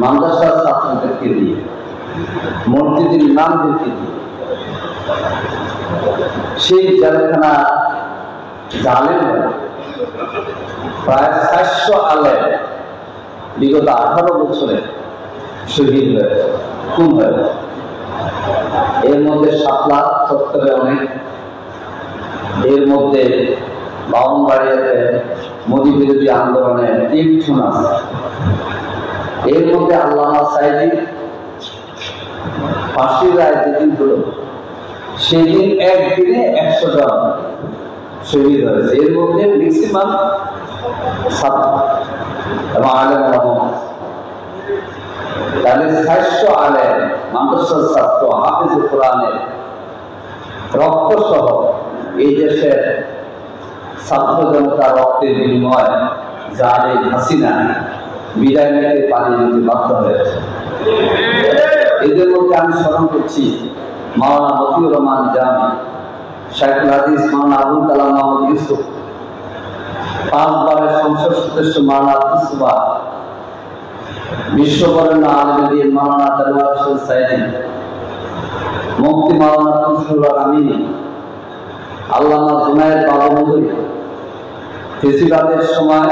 মাদ্রাসার ছাত্রদেরকে দিয়ে, মসজিদের ইমামদেরকে দিয়ে সেই জেলখানা জালেম প্রায় 400 আলেম বিগত 18 বছরে শহীদ হয়েছে, খুন হয়েছে। এর মধ্যে শাপলা চত্বরে অনেক, এর মধ্যে বাউনবাড়িয়াতে মোদী বিরোধী আন্দোলনে 3 জন আছে, এর মধ্যে আল্লামা সাইদি ফাঁসির রায় যেদিন হলো সেদিন একদিনে 100 জন শহীদ হয়েছে। এর মধ্যে ম্যাক্সিমাম ছাত্র এবং আলেম রহমান। তাহলে 400 আলেম, মাদ্রাসার ছাত্র, হাফেজে কোরআনের রক্ত সহ এই দেশের ছাত্র জনতার রক্তের বিনিময় জালেম হাসিনা বিদায় নিতে পানি দিতে বাধ্য হয়েছে। এদের মধ্যে আমি স্মরণ করছি মাওলানা মতিউর রহমান জামি, শাইখুল হাদিস মাওলানা আবুল কালাম মোহাম্মদ ইউসুফ, 5 বারের সংসদ সদস্য মাওলানা আব্দুস সুবহান, বিশ্ববরেণ্য আলেম দিন মাওলানা দেলোয়ার হোসেন সাইদি, মুফতি মাওলানা ফজলুল আমিনী, আল্লামা জুনায়েদ বাবুমুদুরি, ফেসিবাদের সময়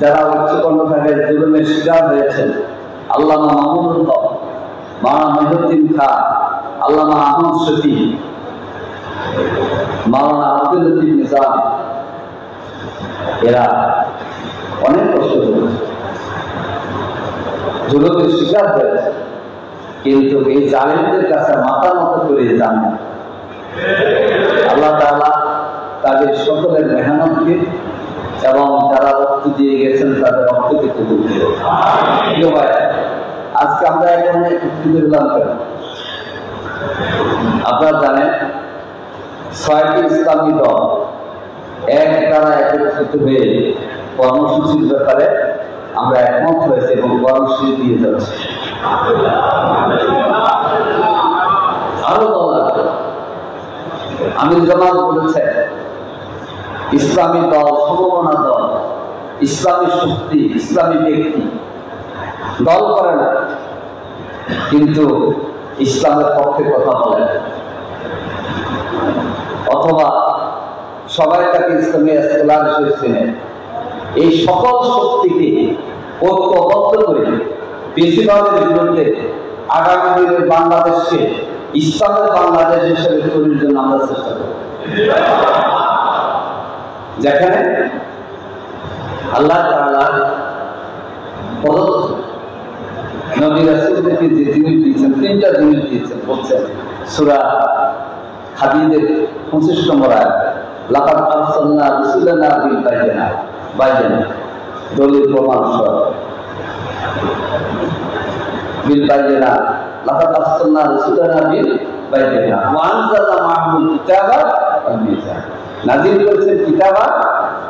যারা উচ্চকণ্ঠের জুলুমের শিকার হয়েছেন আল্লামা মামুনুল হক, মাওলানা মহিউদ্দিন খান, আল্লামা আহমদ শফি, মাওলানা আব্দুল লতিফ নিজামী, এরা অনেক কষ্ট করেছে, জুলুমের শিকার হয়েছে, কিন্তু এই জালেমদের কাছে মাথা নত করে যান না। আল্লাহ তাআলা তাদের সকলের মেহনতকে এবং যারা রক্ত দিয়ে গেছেন তাদের রক্তকে কবুল করুন। আজকে আমরা এখানে একত্রিত হলাম কেন? আপনারা জানেন 6টি ইসলামী দল এক দ্বারা একত্রিত হয়ে কর্মসূচির ব্যাপারে আমরা একমত হয়েছে এবং কর্মসূচি দিয়ে যাচ্ছি। আরো দল আছে। আমির জামাত বলেছেন ইসলামী দল, সমমনা দল, ইসলামী শক্তি, ইসলামী ব্যক্তি দল করে না, কিন্তু ইসলামের পক্ষে কথা বলে, অথবা সবাই তাকে ইসলামী ইসলাম হিসেবে এই সকল শক্তিকে ঐক্যবদ্ধ করে বেশিরভাগের বিরুদ্ধে আগামী দিনের বাংলাদেশকে ইসলামের বাংলাদেশ হিসেবে তৈরির জন্য আমরা চেষ্টা করি। যেখানে আল্লাহ তাআলা প্রদত্ত নবী রাসূলদেরকে যে জিনিস দিয়েছেন, 3টা জিনিস দিয়েছেন, বলছেন সূরা হাদীদের 25 নম্বর আয়াত, লাকাদ আরসালনা রাসূলানা বিল বায়িনাত, দলিল প্রমাণ সহ বিল বায়িনাত, লাকাদ আরসালনা রাসূলানা বিল বায়িনাত ওয়া আনজালনা মা'হুল কিতাবা ওয়াল মিজান, নাযিল করেছেন কিতাব আর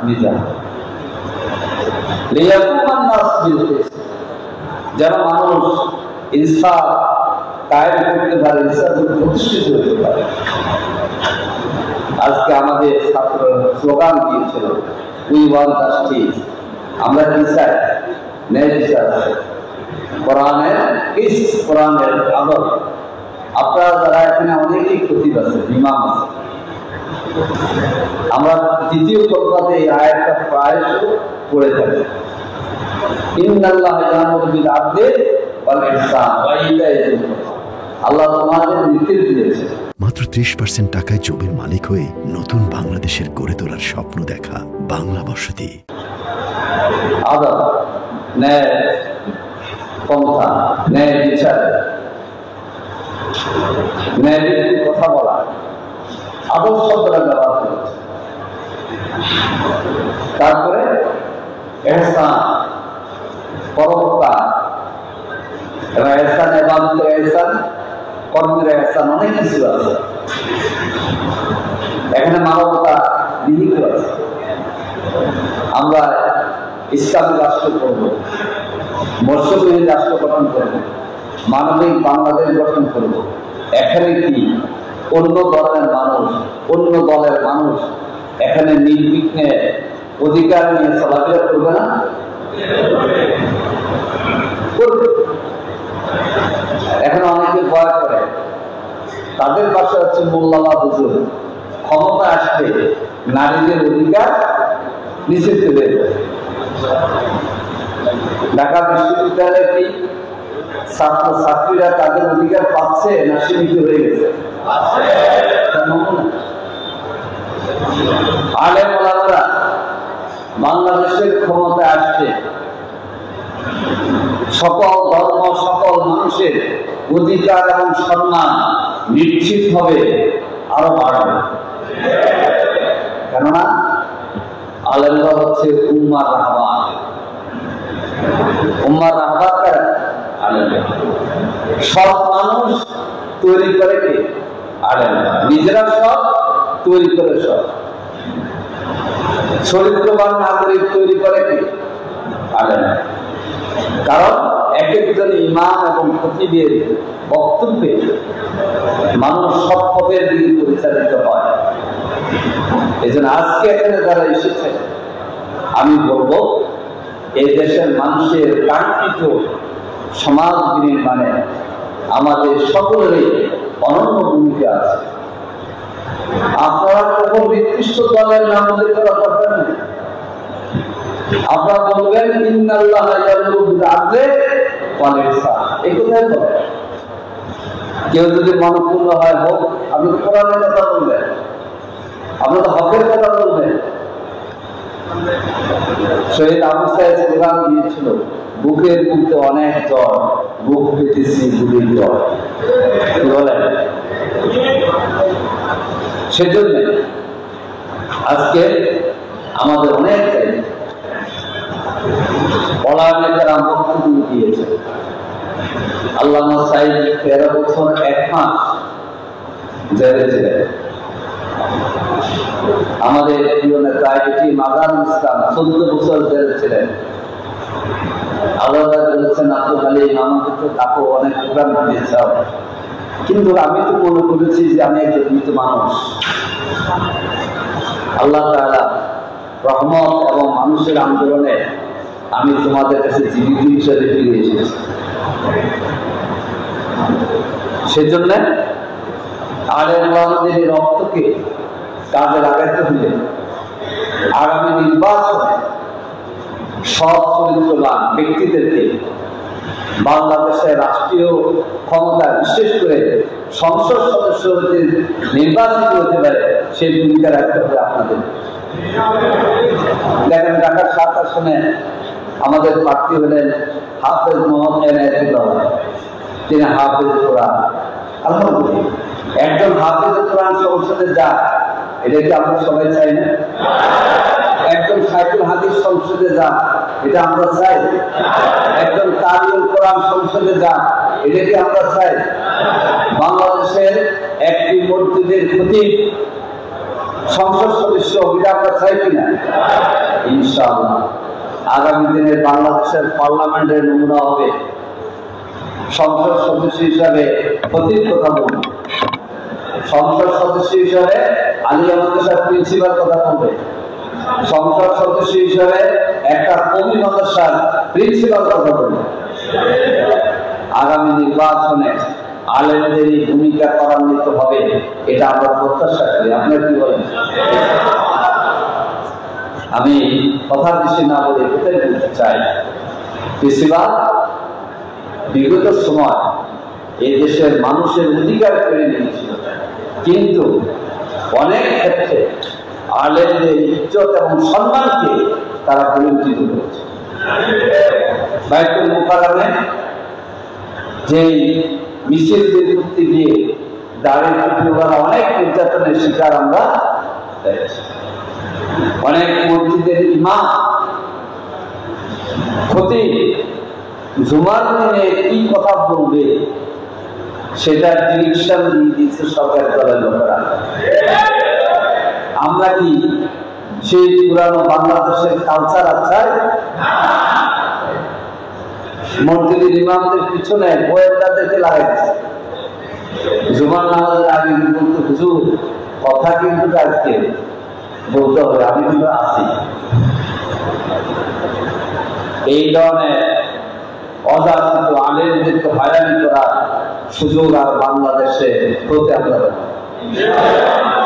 মিজান, লিয়াকুমান নাস বিল কিসত, যেন মানুষ ইনসাফ কায়েম করতে পারে, ইনসাফ প্রতিষ্ঠিত হতে পারে। আজকে আমাদের ছাত্র স্লোগান দিয়েছিল উই ওয়ান্ট জাস্টিস, আমরা কি চাই? ন্যায় বিচার, কোরআনের কিস, কোরআনের আদর। আপনারা যারা এখানে অনেকেই খতিব আছে, ইমাম আছে, আমরা দ্বিতীয় খতবাতে এই আয়াতটা প্রায় পড়ে থাকি, ইন্নাল্লাহা ইয়া'মুরু বিল আদলি ওয়াল ইহসান ওয়া ইতাইযিল কুরবা। আল্লাহ তোমাদের নির্দেশ দিয়েছে মাত্র 30% টাকায় জমির মালিক হয়ে নতুন বাংলাদেশের গড়ে তোলার স্বপ্ন দেখা বাংলা বসতি। আদর, ন্যায় পন্থা, ন্যায় বিচার, ন্যায় ভিত্তিক কথা বলা, আদর শব্দটা ব্যবহার করেছে। তারপরে ইহসান, পরোপকার, এবং ইহসান ইবাদতের ইহসান, কর্মের ইহসান, অনেক কিছু আছে এখানে, মানবতা নিহিত আছে। আমরা ইসলামী রাষ্ট্র করব, মৎস্যবিহীন রাষ্ট্র গঠন করব, মানবিক বাংলাদেশ গঠন করব। এখানে কি অন্য ধরনের মানুষ, অন্য দলের মানুষ এখানে নির্বিঘ্নে অধিকার নিয়ে চলাফেরা করবে না? হচ্ছে মোল্লা বা হুজুর, ক্ষমতা আসলে নারীদের অধিকার নিশ্চিত হয়ে যায়। ঢাকা বিশ্ববিদ্যালয়ে কি ছাত্র ছাত্রীরা তাদের অধিকার পাচ্ছে না সীমিত হয়ে গেছে? আলেম ওলামারা বাংলাদেশের ক্ষমতা আসছে সকল ধর্ম সকল মানুষের অধিকার এবং সম্মান নিশ্চিত হবে, আরো বাড়বে। কেননা আলেমরা হচ্ছে উম্মার রাহবার। উম্মার রাহবার কারা? আলেমরা। সব মানুষ তৈরি করে কে? আলেমরা। নিজেরা সব তৈরি করে সব। চরিত্রবান নাগরিক তৈরি করে কে? আলেমরা। কারণ এক একজন ইমাম এবং খতিবের বক্তব্যে মানুষ সব পথের দিকে পরিচালিত হয়। এই জন্য আজকে এখানে যারা এসেছে, আমি বলবো এই দেশের মানুষের কাঙ্ক্ষিত সমাজ নির্মাণে আমাদের সকলেরই অনন্য ভূমিকা আছে। আপনারা কোনো নির্দিষ্ট দলের নাম উল্লেখ করা দরকার নেই। আপনারা বলবেন ইন্নাল্লাহ ইয়ামুরু বিল আদলি ওয়াল ইহসান, এই কথাই বলেন। কেউ যদি মনপূর্ণ হয় হোক, আপনি তো কোরআনের কথা বলবেন, আপনি তো হকের কথা বলবেন। শহীদ আবু সাঈদ কোরআন দিয়েছিল, বুকের মধ্যে অনেক জ্বর, বুক পেতেছি বুকের জ্বর, কি বলেন? সেজন্য আজকে আমাদের অনেক ওলামায়ে বক্তব্য দিয়েছে। আল্লামা সাঈদ 13 বছর 1 মাস জেলে ছিলেন। আমাদের প্রিয় নেতা মাদারুল ইসলাম 14 বছর জেলে ছিলেন। আল্লাহ বলেছেন আব্দুল হালিম আমাকে তো তাকে অনেক প্রোগ্রাম দিয়েছে, কিন্তু আমি তো মনে করেছি যে আমি একজন মৃত মানুষ। আল্লাহ তাআলা রহমত এবং মানুষের আন্দোলনে আমি তোমাদের কাছে জীবিত হিসেবে ফিরে এসেছি। সেজন্য আলেম ওলামাদের এই রক্তকে কাজে লাগাইতে হলে আগামী নির্বাচনে সৎ চরিত্রবান ব্যক্তিদেরকে বাংলাদেশের রাষ্ট্রীয় ক্ষমতা, বিশেষ করে সংসদ সদস্য হতে নির্বাচিত হতে পারে, সেই ভূমিকা রাখতে হবে আপনাদের। দেখেন ঢাকার 7 আসনে আমাদের প্রার্থী হলেন হাফেজ মোহাম্মদ এনায়েতুল্লাহ। তিনি হাফেজ কোরআন। আলহামদুলিল্লাহ, একজন হাফেজ কোরআন সংসদে যাক, এটা কি আমরা সবাই চাই না? একজন শাইখুল হাদিস সংসদে যাক, এটা আমরা চাই। একজন কারিউল কোরআন সংসদে যাক, এটা কি আমরা চাই? বাংলাদেশের একটি মসজিদের খতিব সংসদ সদস্য, এটা আমরা চাই কিনা? ইনশাআল্লাহ আগামী দিনে বাংলাদেশের পার্লামেন্টের নমুনা হবে সংসদ সদস্য হিসাবে খতিব কথা বলবে, সংসদ সদস্য হিসাবে আলিয়া মাদ্রাসার প্রিন্সিপাল কথা বলবে, সংসদ সদস্য হিসাবে একটা কওমি মাদ্রাসার প্রিন্সিপাল কথা বলবে। আগামী নির্বাচনে আলেমদের এই ভূমিকা ত্বরান্বিত হবে, এটা আমরা প্রত্যাশা করি। আপনারা কি বলেন? আমি কথা বেশি না বলে এটাই বলতে চাই, বেশিরভাগ বিগত সময় এই দেশের মানুষের অধিকার কেড়ে নিয়েছিল, কিন্তু অনেক ক্ষেত্রে আলেমদের ইজ্জত এবং সম্মানকে তারা বঞ্চিত করেছে। বাইতুল মুকাররমে যে মিছিলদের করতে গিয়ে দাঁড়িয়ে টুপিওয়ালা অনেক নির্যাতনের শিকার আমরা দেখেছি। অনেক মসজিদের ইমাম খতিব জুমার দিনে কি কথা বলবে সেটা ডিরেকশন দিয়ে দিচ্ছে সরকার দলের লোকেরা। আমরা কি সেই পুরানো বাংলাদেশের কালচার আছে? মসজিদের ইমামদের পিছনে গোয়েন্দাদেরকে লাগাইছে। জুমার নামাজের আগে বলতে হুজুর কথা কিন্তু আজকে বলতে হবে, আমি কিন্তু আছি। এই ধরনের অযাচিত আলেমদেরকে হয়রানি করার সুযোগ আর বাংলাদেশে হতে আপনারা ইনশাআল্লাহ।